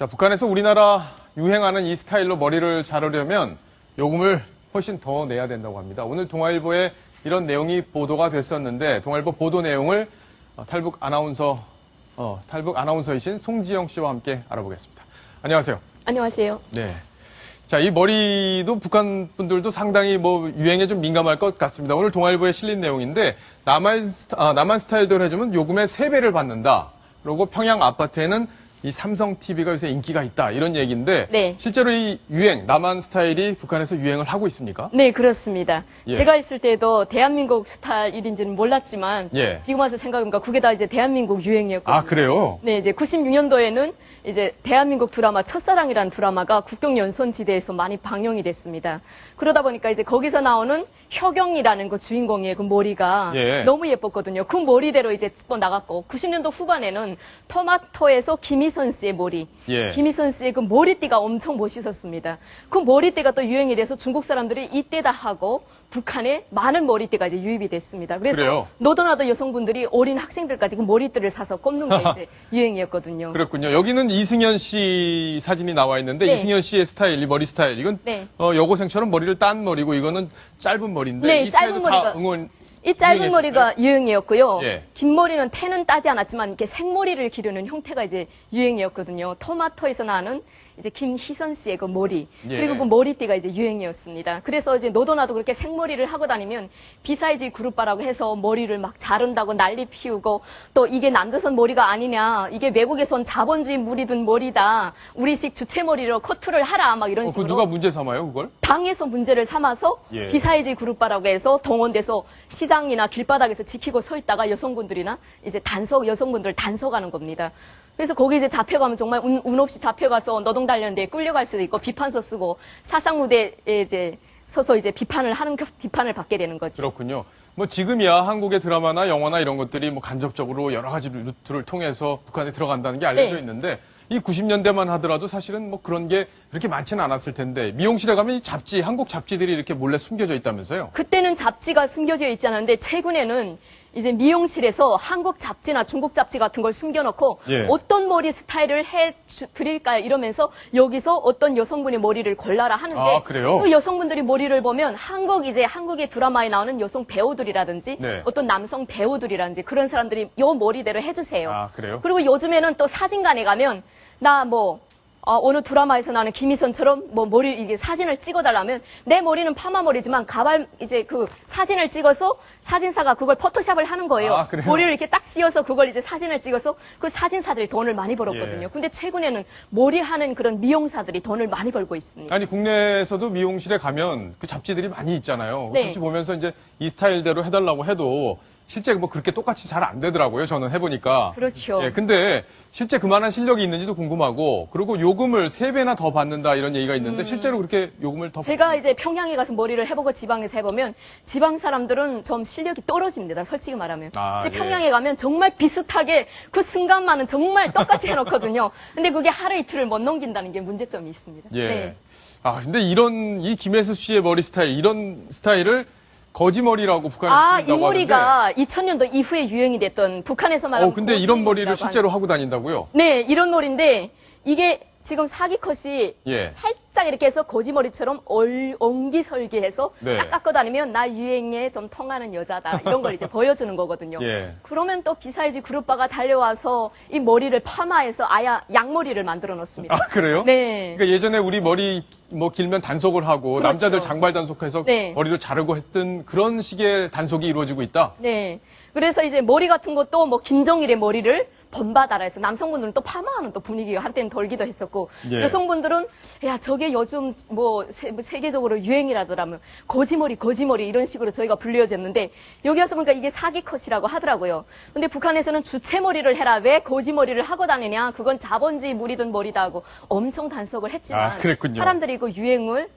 자, 북한에서 우리나라 유행하는 이 스타일로 머리를 자르려면 요금을 훨씬 더 내야 된다고 합니다. 오늘 동아일보에 이런 내용이 보도가 됐었는데 동아일보 보도 내용을 탈북 아나운서이신 송지영 씨와 함께 알아보겠습니다. 안녕하세요. 안녕하세요. 네. 자, 이 머리도 북한 분들도 상당히 유행에 좀 민감할 것 같습니다. 오늘 동아일보에 실린 내용인데 남한 스타일대로 해주면 요금의 3배를 받는다. 그리고 평양 아파트에는 이 삼성 TV가 요새 인기가 있다. 이런 얘기인데 네. 실제로 이 남한 스타일이 북한에서 유행을 하고 있습니까? 네, 그렇습니다. 예. 제가 있을 때도 대한민국 스타일인지는 몰랐지만 예. 지금 와서 생각해보니까 그게 다 이제 대한민국 유행이었거든요. 아, 그래요? 네, 이제 96년도에는 이제 대한민국 드라마 첫사랑이라는 드라마가 국경 연선지대에서 많이 방영이 됐습니다. 그러다 보니까 이제 거기서 나오는 혁영이라는 그 주인공의 그 머리가 예. 너무 예뻤거든요. 그 머리대로 이제 또 나갔고 90년도 후반에는 토마토에서 김희선 씨의 머리, 예. 김희선 씨의 그 머리띠가 엄청 멋있었습니다. 그 머리띠가 또 유행이 돼서 중국 사람들이 이때다 하고 북한에 많은 머리띠가 이제 유입이 됐습니다. 그래서 그래요? 너도나도 여성분들이 어린 학생들까지 그 머리띠를 사서 꼽는 게 이제 유행이었거든요. 그렇군요. 여기는 이승현 씨 사진이 나와 있는데 네. 이승현 씨의 스타일, 이 머리 스타일 이건 네. 여고생처럼 머리를 딴 머리고 이거는 짧은 머리인데 네, 이 짧은 스타일도 다 머리가- 이 짧은 유행했었어요? 머리가 유행이었고요. 예. 긴 머리는 태는 따지 않았지만 이렇게 생머리를 기르는 형태가 이제 유행이었거든요. 토마토에서 나는 이제 김희선 씨의 그 머리, 예. 그리고 그 머리띠가 이제 유행이었습니다. 그래서 이제 너도나도 그렇게 생머리를 하고 다니면 비사이즈 그룹바라고 해서 머리를 막 자른다고 난리 피우고 또 이게 남조선 머리가 아니냐, 이게 외국에서 온 자본주의 물이 든 머리다, 우리식 주체 머리로 커트를 하라, 막 이런 그 식으로. 누가 문제 삼아요, 그걸? 당에서 문제를 삼아서 예. 비사이즈 그룹바라고 해서 동원돼서 시장이나 길바닥에서 지키고 서 있다가 여성분들이나 이제 여성분들 단속하는 겁니다. 그래서 거기 이제 잡혀가면 정말 운 없이 잡혀가서 노동단련대에 끌려갈 수도 있고 비판서 쓰고 사상무대에 이제 서서 이제 비판을 받게 되는 거죠. 그렇군요. 지금이야 한국의 드라마나 영화나 이런 것들이 간접적으로 여러 가지 루트를 통해서 북한에 들어간다는 게 알려져 네. 있는데 이 90년대만 하더라도 사실은 그런 게 그렇게 많지는 않았을 텐데 미용실에 가면 이 한국 잡지들이 이렇게 몰래 숨겨져 있다면서요? 그때는 잡지가 숨겨져 있지 않았는데 최근에는 이제 미용실에서 한국 잡지나 중국 잡지 같은 걸 숨겨놓고 예. 어떤 머리 스타일을 해드릴까요? 이러면서 여기서 어떤 여성분의 머리를 골라라 하는데 아, 그래요? 그 여성분들이 머리를 보면 한국의 드라마에 나오는 여성 배우들이라든지 네. 어떤 남성 배우들이라든지 그런 사람들이 요 머리대로 해주세요. 아, 그래요? 그리고 요즘에는 또 사진관에 가면 어느 드라마에서 나는 김희선처럼 머리 이게 사진을 찍어달라면 내 머리는 파마머리지만 이제 그 사진을 찍어서 사진사가 그걸 포토샵을 하는 거예요. 아, 그래요? 머리를 이렇게 딱 씌워서 그걸 이제 사진을 찍어서 그 사진사들이 돈을 많이 벌었거든요. 예. 근데 최근에는 머리하는 그런 미용사들이 돈을 많이 벌고 있습니다. 아니 국내에서도 미용실에 가면 그 잡지들이 많이 있잖아요. 네. 그렇지 보면서 이제 이 스타일대로 해달라고 해도 실제 그렇게 똑같이 잘 안 되더라고요. 저는 해보니까. 그렇죠. 예, 근데 실제 그만한 실력이 있는지도 궁금하고 그리고 요금을 3배나 더 받는다 이런 얘기가 있는데 실제로 그렇게 요금을 더 제가 이제 평양에 가서 머리를 해보고 지방에서 해보면 지방 사람들은 좀 실력이 떨어집니다. 솔직히 말하면. 아, 근데 예. 평양에 가면 정말 비슷하게 그 순간만은 정말 똑같이 해놓거든요. 근데 그게 하루 이틀을 못 넘긴다는 게 문제점이 있습니다. 예. 네. 아 근데 이 김혜수 씨의 머리 스타일 이런 스타일을 거지머리라고 북한에서 이 부른다고 머리가 2000년도 이후에 유행이 됐던 북한에서 말하는 근데 이런 머리를 거지머리라고 실제로 하고 다닌다고요? 네, 이런 머리인데 이게 지금 사기 컷이 예. 살짝 이렇게 해서 거지머리처럼 엉기설기해서 네. 딱 깎고 다니면 나 유행에 좀 통하는 여자다 이런 걸 이제 보여주는 거거든요. 예. 그러면 또 비사이즈 그룹바가 달려와서 이 머리를 파마해서 양머리를 만들어 놓습니다. 아 그래요? 네. 그러니까 예전에 우리 머리 길면 단속을 하고 그렇죠. 남자들 장발 단속해서 네. 머리를 자르고 했던 그런 식의 단속이 이루어지고 있다. 네. 그래서 이제 머리 같은 것도 김정일의 머리를 범바다라 해서 남성분들은 또 파마하는 또 분위기가 한때는 돌기도 했었고 예. 여성분들은 야 저게 요즘 세계적으로 유행이라더라면 거지머리 이런 식으로 저희가 불려졌는데 여기 와서 보니까 이게 사기 컷이라고 하더라고요. 근데 북한에서는 주체머리를 해라 왜 거지머리를 하고 다니냐 그건 자본주의 무리든 머리다 하고 엄청 단속을 했지만 그랬군요. 사람들이 그 유행을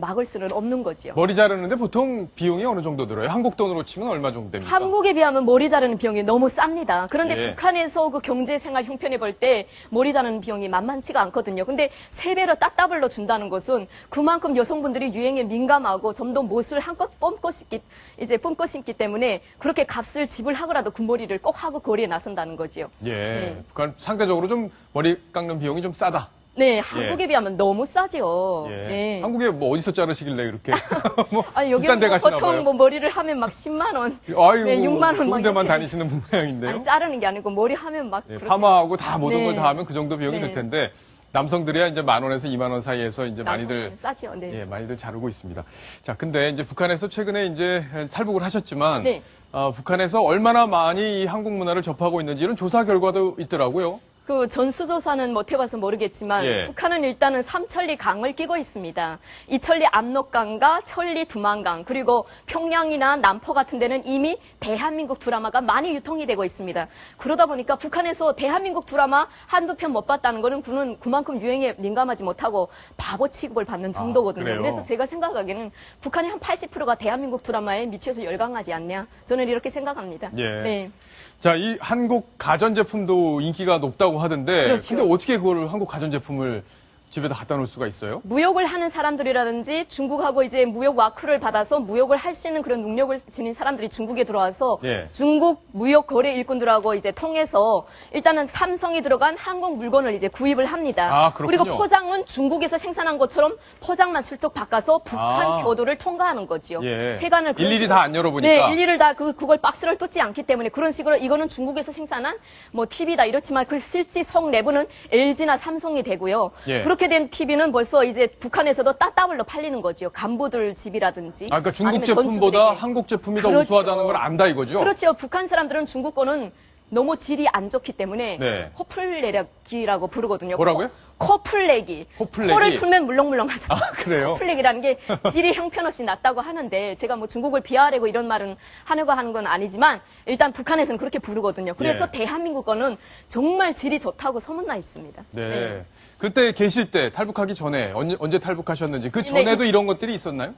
막을 수는 없는 거죠. 머리 자르는데 보통 비용이 어느 정도 들어요? 한국 돈으로 치면 얼마 정도 됩니까? 한국에 비하면 머리 자르는 비용이 너무 쌉니다. 그런데 예. 북한에서 그 경제생활 형편에 볼 때 머리 자르는 비용이 만만치가 않거든요. 근데 3배로 따따블로 준다는 것은 그만큼 여성분들이 유행에 민감하고 좀 더 못을 한껏 뿜고 싶기 때문에 그렇게 값을 지불하고라도 그 머리를 꼭 하고 거리에 나선다는 거죠. 예. 네. 북한 상대적으로 좀 머리 깎는 비용이 좀 싸다. 네, 한국에 비하면 너무 싸죠. 예. 네. 한국에 뭐 어디서 자르시길래 그렇게 뭐 아니, 여기 비싼 데 가시나 보통 봐요. 뭐 머리를 하면 막 10만 원, 아이고, 네, 6만 원 좋은 막 데만 이렇게. 다니시는 모양인데요. 아니, 자르는 게 아니고 머리 하면 막 예, 그렇게. 파마하고 다 모든 네. 걸 다 하면 그 정도 비용이 네. 들 텐데 남성들이야 이제 10,000원에서 20,000원 사이에서 이제 많이들 싸죠. 네. 예, 많이들 자르고 있습니다. 자, 근데 이제 북한에서 최근에 이제 탈북을 하셨지만 네. 북한에서 얼마나 많이 이 한국 문화를 접하고 있는지 이런 조사 결과도 있더라고요. 그 전수조사는 못 해봐서 모르겠지만 예. 북한은 일단은 삼천리 강을 끼고 있습니다. 이천리 압록강과 천리 두만강 그리고 평양이나 남포 같은 데는 이미 대한민국 드라마가 많이 유통이 되고 있습니다. 그러다 보니까 북한에서 대한민국 드라마 한두 편 못 봤다는 거는 그만큼 유행에 민감하지 못하고 바보 취급을 받는 정도거든요. 그래요? 그래서 제가 생각하기에는 북한의 한 80%가 대한민국 드라마에 미쳐서 열광하지 않냐. 저는 이렇게 생각합니다. 예. 네. 자, 이 한국 가전제품도 인기가 높다고 하던데 그렇죠. 근데 어떻게 그걸 한국 가전제품을 집에다 갖다 놓을 수가 있어요? 무역을 하는 사람들이라든지 중국하고 이제 무역 와크를 받아서 무역을 할 수 있는 그런 능력을 지닌 사람들이 중국에 들어와서 예. 중국 무역 거래 일꾼들하고 이제 통해서 일단은 삼성이 들어간 한국 물건을 이제 구입을 합니다. 아, 그렇군요. 그리고 포장은 중국에서 생산한 것처럼 포장만 슬쩍 바꿔서 북한 아. 교도를 통과하는 거지요. 예. 세관을 그런 일일이 식으로- 다 안 열어보니까. 네, 일일을 다 그걸 박스를 뜯지 않기 때문에 그런 식으로 이거는 중국에서 생산한 뭐 TV다 이렇지만 그 실제 성 내부는 LG나 삼성이 되고요. 예. 그렇게 된 TV는 벌써 이제 북한에서도 따따블로 팔리는 거지요. 간부들 집이라든지. 아, 그러니까 중국 아니면 제품보다 전투들에게. 한국 제품이 더 그렇죠. 우수하다는 걸 안다 이거죠? 그렇죠. 북한 사람들은 중국 거는 너무 질이 안 좋기 때문에 네. 코플레기라고 부르거든요. 뭐라고요? 코플레기. 코플레기. 코를 풀면 물렁물렁하잖아요. 아, 그래요? 코플레기라는 게 질이 형편없이 낮다고 하는데 제가 뭐 중국을 비하하려고 이런 말은 하려고 하는 건 아니지만 일단 북한에서는 그렇게 부르거든요. 그래서 예. 대한민국 거는 정말 질이 좋다고 소문나 있습니다. 네. 그때 계실 때 탈북하기 전에 언제 탈북하셨는지 그 전에도 이런 것들이 있었나요?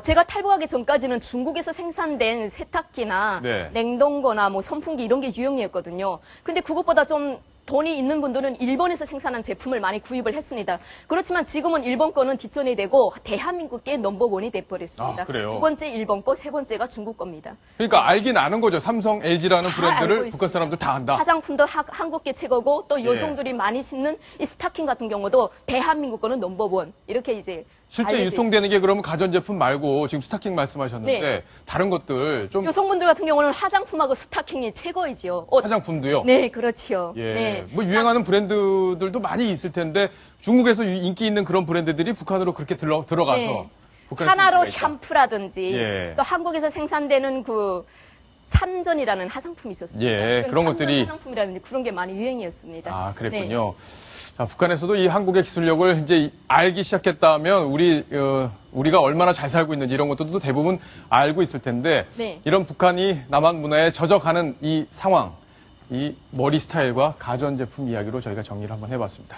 제가 탈북하기 전까지는 중국에서 생산된 세탁기나 네. 냉동고나 뭐 선풍기 이런 게 유행이었거든요. 근데 그것보다 좀 돈이 있는 분들은 일본에서 생산한 제품을 많이 구입을 했습니다. 그렇지만 지금은 일본 거는 뒷전이 되고 대한민국계 넘버원이 돼버렸습니다. 아, 그래요? 두 번째 일본 거, 세 번째가 중국 겁니다. 그러니까 알긴 아는 거죠. 삼성, LG라는 다 브랜드를 알고 북한 있습니다. 사람들 다 안다. 화장품도 한국계 최고고 또 예. 여성들이 많이 신는 이 스타킹 같은 경우도 대한민국 거는 넘버원 이렇게 이제 실제 알려져 유통되는 게 그러면 가전제품 말고 지금 스타킹 말씀하셨는데 네. 다른 것들 좀 여성분들 같은 경우는 화장품하고 스타킹이 최고이지요. 옷. 화장품도요. 네, 그렇죠. 예. 네. 뭐 유행하는 브랜드들도 많이 있을 텐데 중국에서 인기 있는 그런 브랜드들이 북한으로 그렇게 들어가서 네. 북한에 하나로 인기가 있다. 샴푸라든지 예. 또 한국에서 생산되는 그 참전이라는 화장품이 있었습니다. 예, 그런 참전 것들이- 화장품이라든지 그런 게 많이 유행이었습니다. 아, 네. 그랬군요. 자, 북한에서도 이 한국의 기술력을 이제 알기 시작했다면 우리가 얼마나 잘 살고 있는지 이런 것들도 대부분 알고 있을 텐데 네. 이런 북한이 남한 문화에 젖어가는 이 상황, 이 머리 스타일과 가전제품 이야기로 저희가 정리를 한번 해봤습니다.